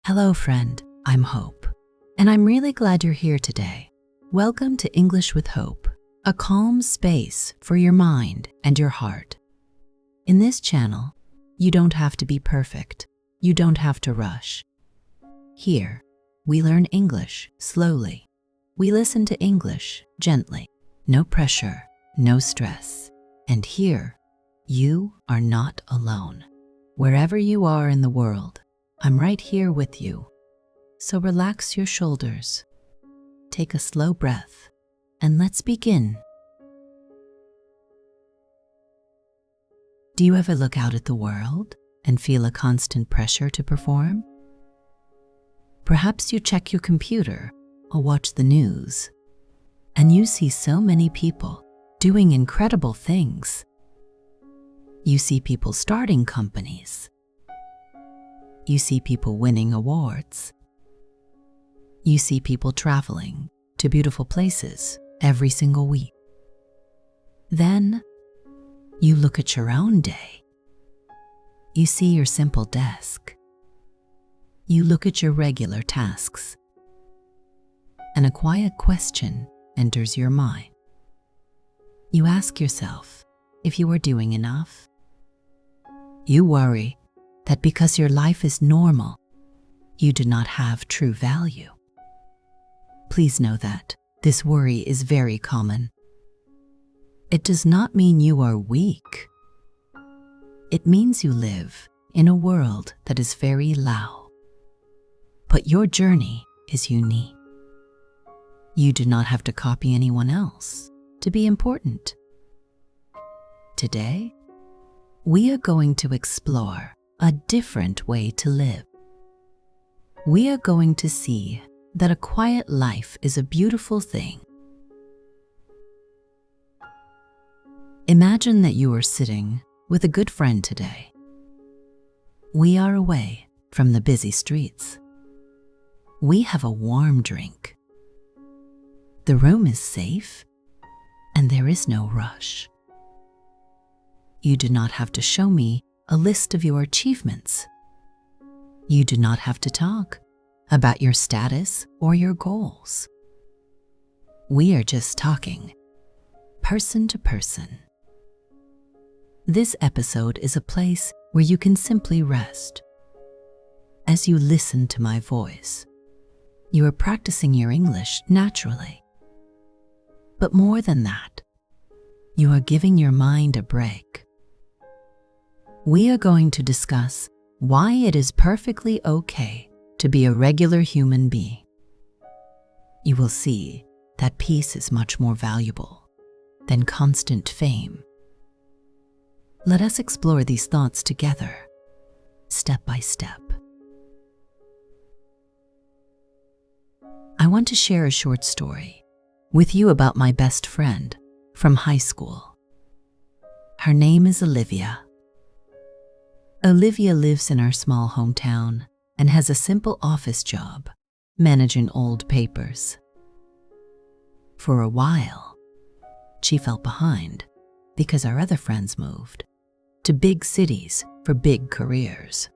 Hello, friend. I'm Hope, and I'm really glad you're here today. Welcome to English with Hope, a calm space for your mind and your heart. In this channel, you don't have to be perfect. You don't have to rush. Here, we learn English slowly. We listen to English gently. No pressure, no stress. And here, you are not alone. Wherever you are in the world, I'm right here with you. So relax your shoulders, take a slow breath, and let's begin. Do you ever look out at the world and feel a constant pressure to perform? Perhaps you check your computer or watch the news, and you see so many people doing incredible things. You see people starting companies. You see people winning awards. You see people traveling to beautiful places every single week. Then you look at your own day. You see your simple desk. You look at your regular tasks. And a quiet question enters your mind. You ask yourself if you are doing enough. You worry that because your life is normal, you do not have true value. Please know that this worry is very common. It does not mean you are weak. It means you live in a world that is very loud. But your journey is unique. You do not have to copy anyone else to be important. Today, we are going to explore a different way to live. We are going to see that a quiet life is a beautiful thing. Imagine that you are sitting with a good friend today. We are away from the busy streets. We have a warm drink. The room is safe, and there is no rush. You do not have to show me a list of your achievements. You do not have to talk about your status or your goals. We are just talking, person to person. This episode is a place where you can simply rest. As you listen to my voice, you are practicing your English naturally. But more than that, you are giving your mind a break. We are going to discuss why it is perfectly okay to be a regular human being. You will see that peace is much more valuable than constant fame. Let us explore these thoughts together, step by step. I want to share a short story with you about my best friend from high school. Her name is Olivia. Olivia lives in our small hometown and has a simple office job, managing old papers. For a while, she felt behind because our other friends moved to big cities for big careers.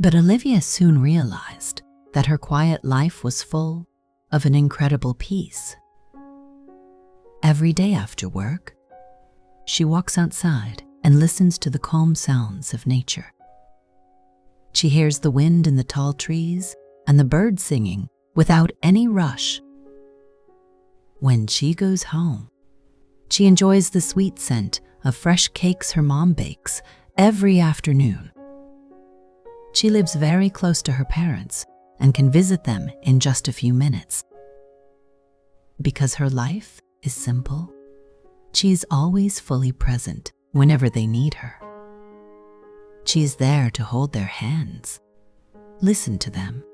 But Olivia soon realized that her quiet life was full of an incredible peace. Every day after work, she walks outside and listens to the calm sounds of nature. She hears the wind in the tall trees and the birds singing without any rush. When she goes home, she enjoys the sweet scent of fresh cakes her mom bakes every afternoon. She lives very close to her parents and can visit them in just a few minutes. Because her life is simple, she is always fully present whenever they need her. She is there to hold their hands, listen to them,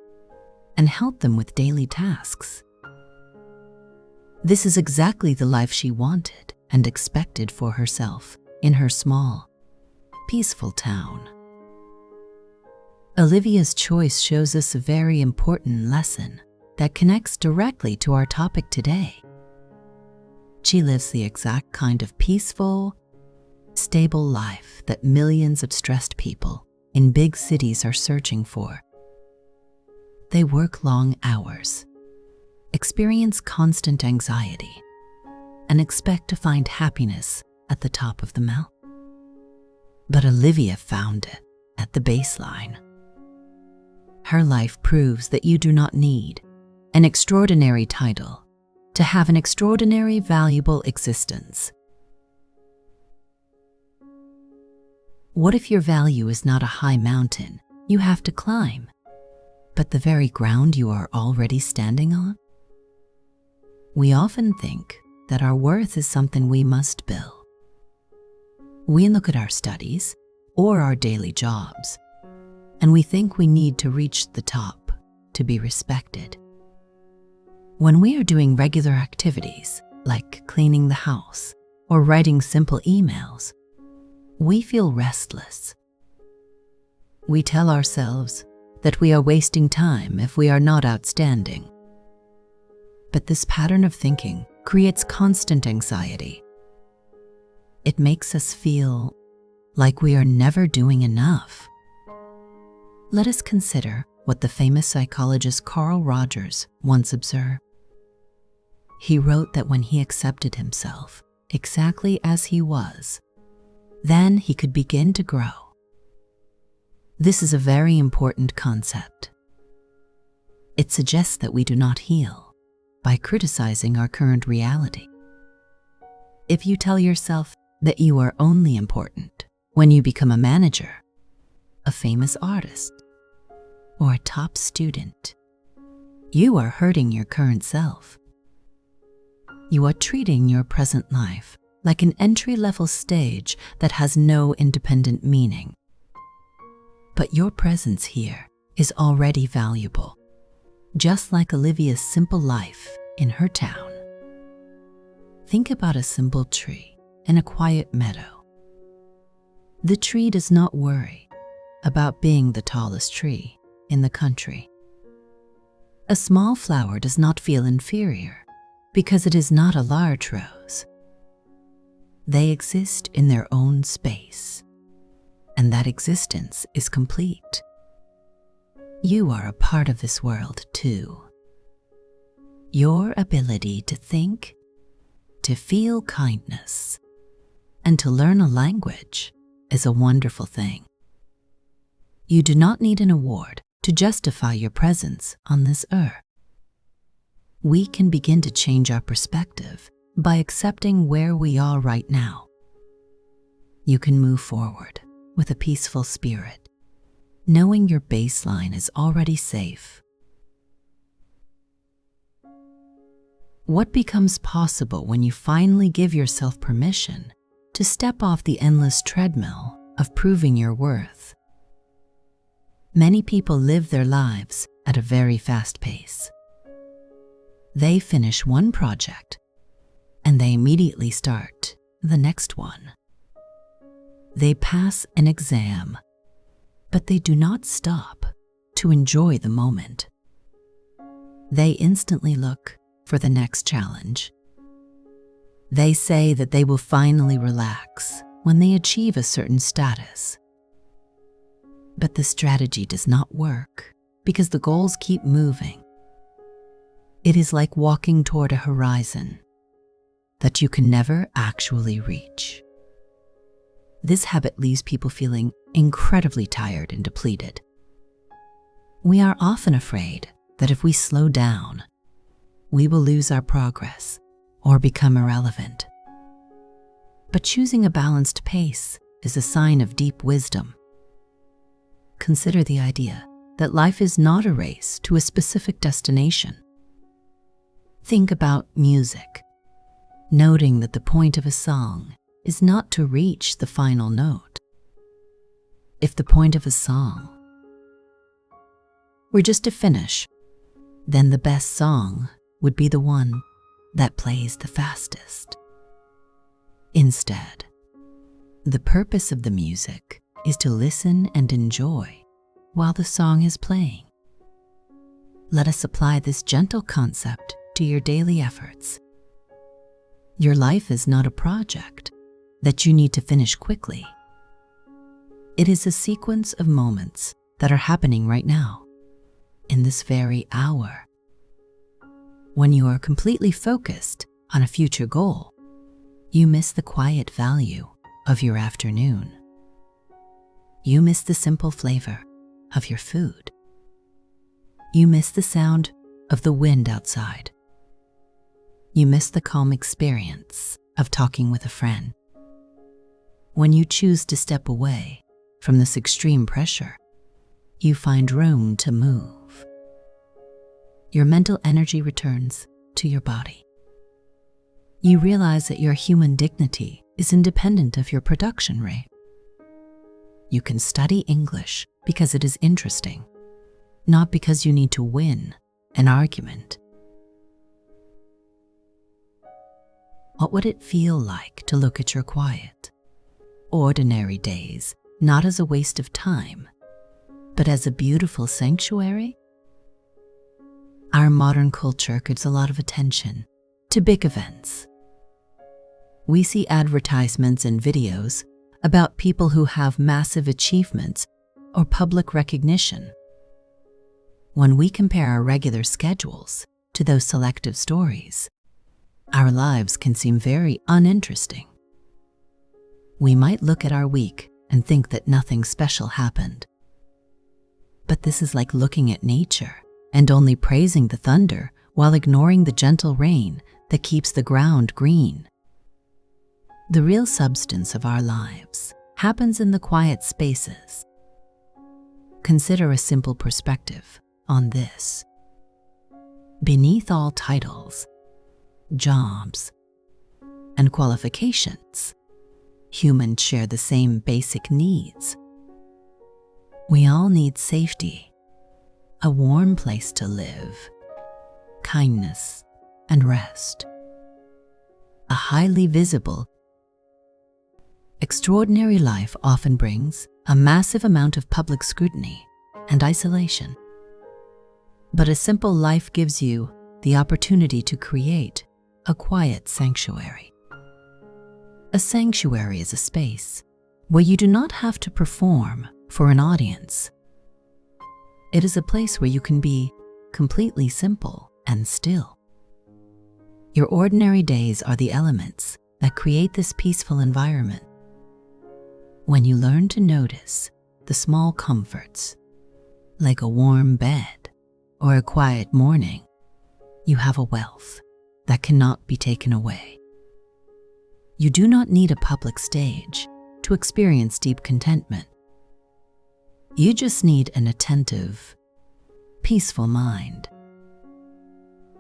and help them with daily tasks. This is exactly the life she wanted and expected for herself in her small, peaceful town. Olivia's choice shows us a very important lesson that connects directly to our topic today. She lives the exact kind of peaceful, stable life that millions of stressed people in big cities are searching for. They work long hours, experience constant anxiety, and expect to find happiness at the top of the mountain. But Olivia found it at the baseline. Her life proves that you do not need an extraordinary title to have an extraordinary, valuable existence. What if your value is not a high mountain you have to climb, but the very ground you are already standing on? We often think that our worth is something we must build. We look at our studies or our daily jobs, and we think we need to reach the top to be respected. When we are doing regular activities like cleaning the house or writing simple emails, we feel restless. We tell ourselves that we are wasting time if we are not outstanding. But this pattern of thinking creates constant anxiety. It makes us feel like we are never doing enough. Let us consider what the famous psychologist Carl Rogers once observed. He wrote that when he accepted himself exactly as he was, then he could begin to grow. This is a very important concept. It suggests that we do not heal by criticizing our current reality. If you tell yourself that you are only important when you become a manager, a famous artist, or a top student, you are hurting your current self. You are treating your present life like an entry-level stage that has no independent meaning. But your presence here is already valuable, just like Olivia's simple life in her town. Think about a simple tree in a quiet meadow. The tree does not worry about being the tallest tree in the country. A small flower does not feel inferior because it is not a large rose. They exist in their own space, and that existence is complete. You are a part of this world too. Your ability to think, to feel kindness, and to learn a language is a wonderful thing. You do not need an award to justify your presence on this earth. We can begin to change our perspective by accepting where we are right now. You can move forward with a peaceful spirit, knowing your baseline is already safe. What becomes possible when you finally give yourself permission to step off the endless treadmill of proving your worth? Many people live their lives at a very fast pace. They finish one project and they immediately start the next one. They pass an exam, but they do not stop to enjoy the moment. They instantly look for the next challenge. They say that they will finally relax when they achieve a certain status. But the strategy does not work because the goals keep moving. It is like walking toward a horizon that you can never actually reach. This habit leaves people feeling incredibly tired and depleted. We are often afraid that if we slow down, we will lose our progress or become irrelevant. But choosing a balanced pace is a sign of deep wisdom. Consider the idea that life is not a race to a specific destination. Think about music, noting that the point of a song is not to reach the final note. If the point of a song were just to finish, then the best song would be the one that plays the fastest. Instead, the purpose of the music is to listen and enjoy while the song is playing. Let us apply this gentle concept to your daily efforts. Your life is not a project that you need to finish quickly. It is a sequence of moments that are happening right now. in this very hour. When you are completely focused on a future goal, you miss the quiet value of your afternoon. You miss the simple flavor of your food. You miss the sound of the wind outside. You miss the calm experience of talking with a friend. When you choose to step away from this extreme pressure, you find room to move. Your mental energy returns to your body. You realize that your human dignity is independent of your production rate. You can study English because it is interesting, not because you need to win an argument. What would it feel like to look at your quiet, ordinary days not as a waste of time, but as a beautiful sanctuary? Our modern culture gives a lot of attention to big events. We see advertisements and videos about people who have massive achievements or public recognition. When we compare our regular schedules to those selective stories, our lives can seem very uninteresting. We might look at our week and think that nothing special happened. But this is like looking at nature and only praising the thunder while ignoring the gentle rain that keeps the ground green. The real substance of our lives happens in the quiet spaces. Consider a simple perspective on this. Beneath all titles, jobs, and qualifications, humans share the same basic needs. We all need safety, a warm place to live, kindness, and rest. A highly visible, extraordinary life often brings a massive amount of public scrutiny and isolation. But a simple life gives you the opportunity to create a quiet sanctuary. A sanctuary is a space where you do not have to perform for an audience. It is a place where you can be completely simple and still. Your ordinary days are the elements that create this peaceful environment. When you learn to notice the small comforts, like a warm bed or a quiet morning, you have a wealth that cannot be taken away. You do not need a public stage to experience deep contentment. You just need an attentive, peaceful mind.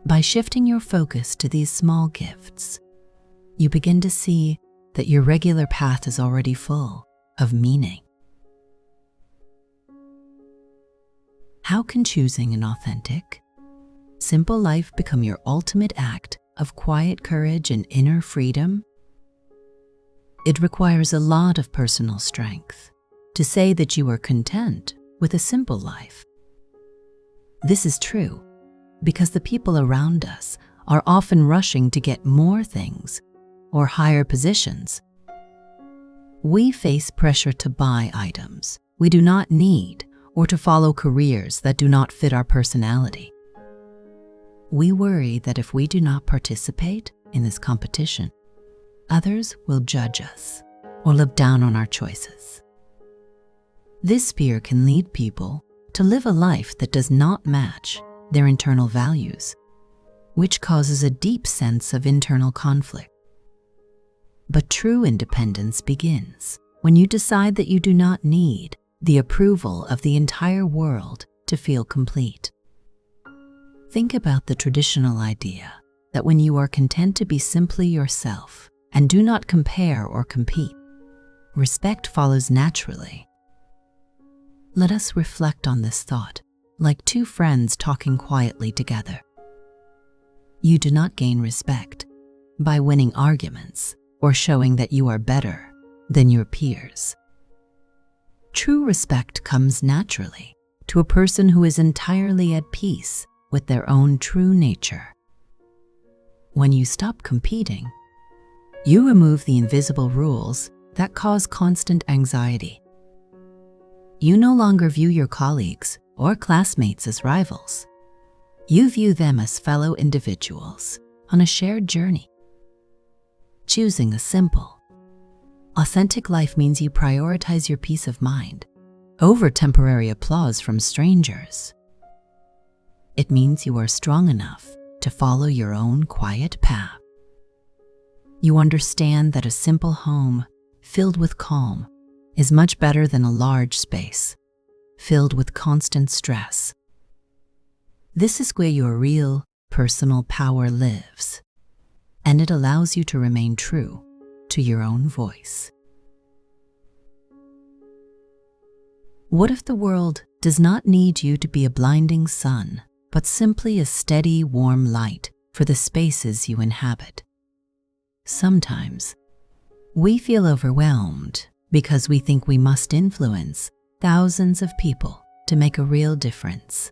By shifting your focus to these small gifts, you begin to see that your regular path is already full of meaning. How can choosing an authentic, simple life become your ultimate act of quiet courage and inner freedom? It requires a lot of personal strength to say that you are content with a simple life. This is true because the people around us are often rushing to get more things or higher positions. We face pressure to buy items we do not need or to follow careers that do not fit our personality. We worry that if we do not participate in this competition, others will judge us or look down on our choices. This fear can lead people to live a life that does not match their internal values, which causes a deep sense of internal conflict. But true independence begins when you decide that you do not need the approval of the entire world to feel complete. Think about the traditional idea that when you are content to be simply yourself and do not compare or compete, respect follows naturally. Let us reflect on this thought like two friends talking quietly together. You do not gain respect by winning arguments or showing that you are better than your peers. True respect comes naturally to a person who is entirely at peace with their own true nature. When you stop competing, you remove the invisible rules that cause constant anxiety. You no longer view your colleagues or classmates as rivals. You view them as fellow individuals on a shared journey. Choosing a simple, authentic life means you prioritize your peace of mind over temporary applause from strangers. It means you are strong enough to follow your own quiet path. You understand that a simple home filled with calm is much better than a large space filled with constant stress. This is where your real personal power lives, and it allows you to remain true to your own voice. What if the world does not need you to be a blinding sun, but simply a steady, warm light for the spaces you inhabit? Sometimes we feel overwhelmed because we think we must influence thousands of people to make a real difference.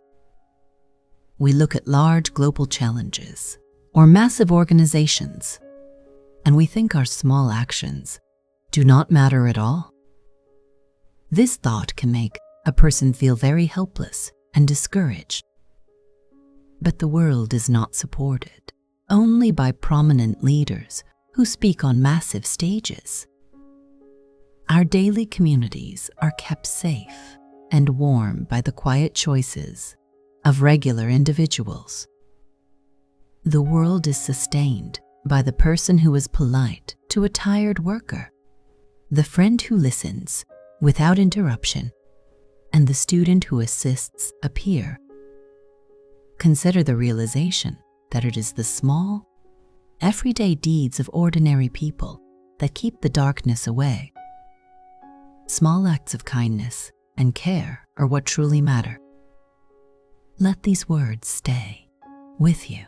We look at large global challenges or massive organizations, and we think our small actions do not matter at all. This thought can make a person feel very helpless and discouraged. But the world is not supported only by prominent leaders who speak on massive stages. Our daily communities are kept safe and warm by the quiet choices of regular individuals. The world is sustained by the person who is polite to a tired worker, the friend who listens without interruption, and the student who assists a peer. Consider the realization that it is the small, everyday deeds of ordinary people that keep the darkness away. Small acts of kindness and care are what truly matter. Let these words stay with you,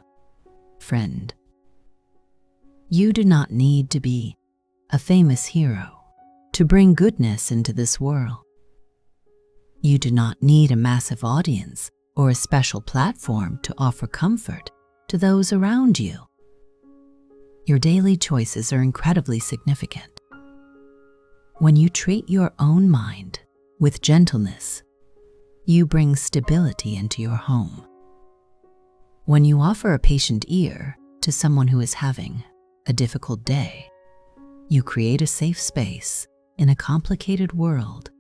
friend. You do not need to be a famous hero to bring goodness into this world. You do not need a massive audience or a special platform to offer comfort to those around you. Your daily choices are incredibly significant. When you treat your own mind with gentleness, you bring stability into your home. When you offer a patient ear to someone who is having a difficult day, you create a safe space in a complicated world.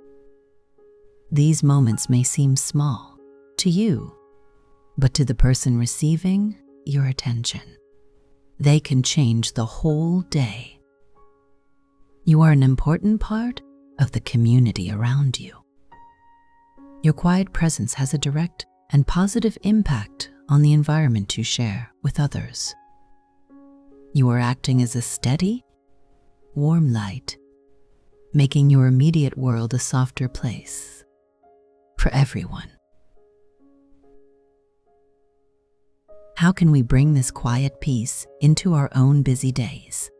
These moments may seem small to you, but to the person receiving your attention, they can change the whole day. You are an important part of the community around you. Your quiet presence has a direct and positive impact on the environment you share with others. You are acting as a steady, warm light, making your immediate world a softer place for everyone. How can we bring this quiet peace into our own busy days?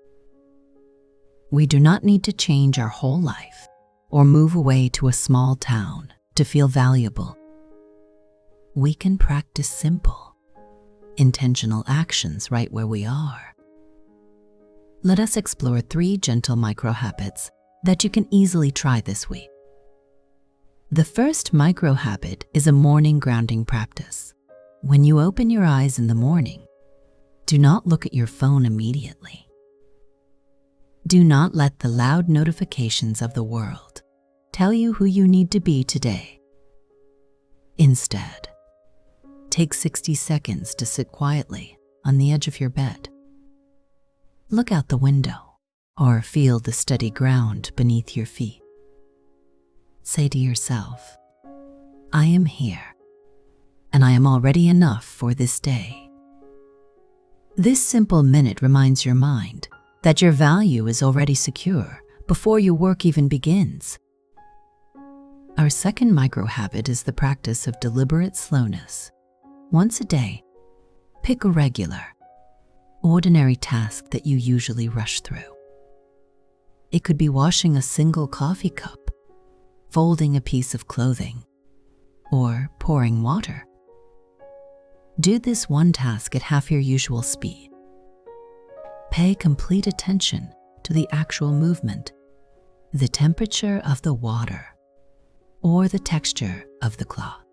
We do not need to change our whole life or move away to a small town to feel valuable. We can practice simple, intentional actions right where we are. Let us explore 3 gentle micro habits that you can easily try this week. The first micro habit is a morning grounding practice. When you open your eyes in the morning, do not look at your phone immediately. Do not let the loud notifications of the world tell you who you need to be today. Instead, take 60 seconds to sit quietly on the edge of your bed. Look out the window or feel the steady ground beneath your feet. Say to yourself, I am here, and I am already enough for this day. This simple minute reminds your mind that your value is already secure before your work even begins. Our second micro habit is the practice of deliberate slowness. Once a day, pick a regular, ordinary task that you usually rush through. It could be washing a single coffee cup, folding a piece of clothing, or pouring water. Do this one task at half your usual speed. Pay complete attention to the actual movement, the temperature of the water, or the texture of the cloth.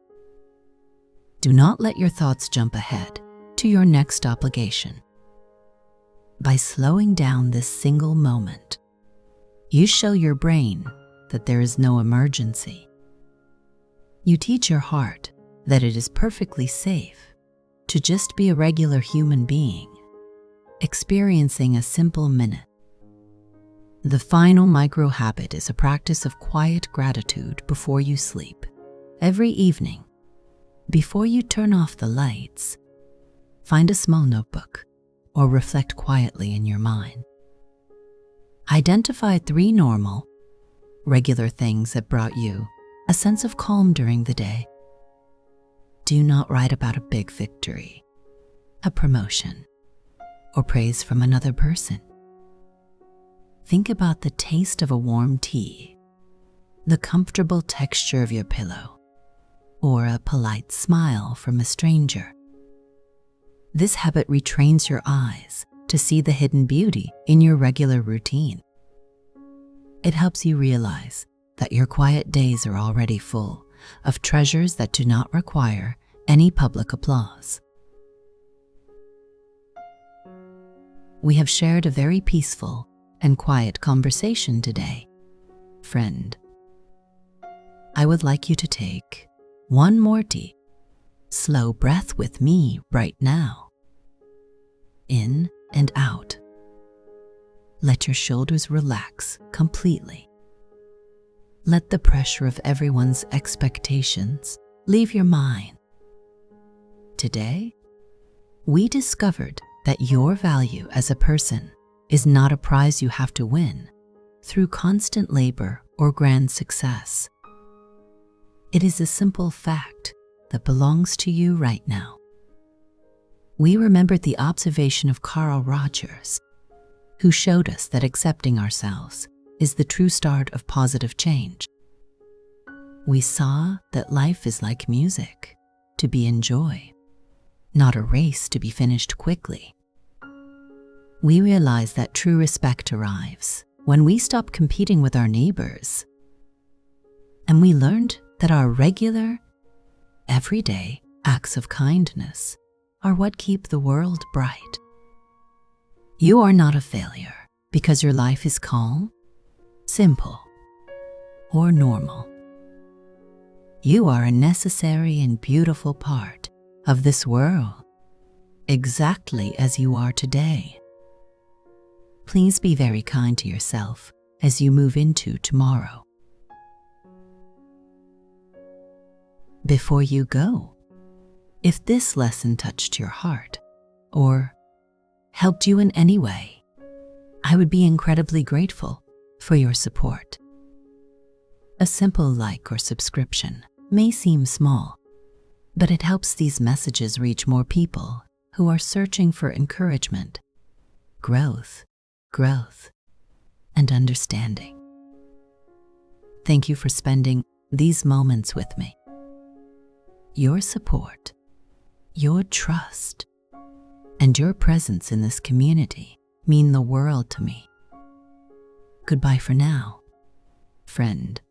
Do not let your thoughts jump ahead to your next obligation. By slowing down this single moment, you show your brain that there is no emergency. You teach your heart that it is perfectly safe to just be a regular human being, experiencing a simple minute. The final micro habit is a practice of quiet gratitude before you sleep. Every evening, before you turn off the lights, find a small notebook or reflect quietly in your mind. Identify 3 normal, regular things that brought you a sense of calm during the day. Do not write about a big victory, a promotion, or praise from another person. Think about the taste of a warm tea, the comfortable texture of your pillow, or a polite smile from a stranger. This habit retrains your eyes to see the hidden beauty in your regular routine. It helps you realize that your quiet days are already full of treasures that do not require any public applause. We have shared a very peaceful and quiet conversation today, friend. I would like you to take one more deep, slow breath with me right now. In and out. Let your shoulders relax completely. Let the pressure of everyone's expectations leave your mind. Today, we discovered that your value as a person is not a prize you have to win through constant labor or grand success. It is a simple fact that belongs to you right now. We remembered the observation of Carl Rogers, who showed us that accepting ourselves is the true start of positive change. We saw that life is like music, to be enjoyed, not a race to be finished quickly. We realized that true respect arrives when we stop competing with our neighbors. And we learned that our regular, everyday acts of kindness are what keep the world bright. You are not a failure because your life is calm, simple, or normal. You are a necessary and beautiful part of this world, exactly as you are today. Please be very kind to yourself as you move into tomorrow. Before you go, if this lesson touched your heart or helped you in any way, I would be incredibly grateful for your support. A simple like or subscription may seem small, but it helps these messages reach more people who are searching for encouragement, growth, and understanding. Thank you for spending these moments with me. Your support, your trust, and your presence in this community mean the world to me. Goodbye for now, friend.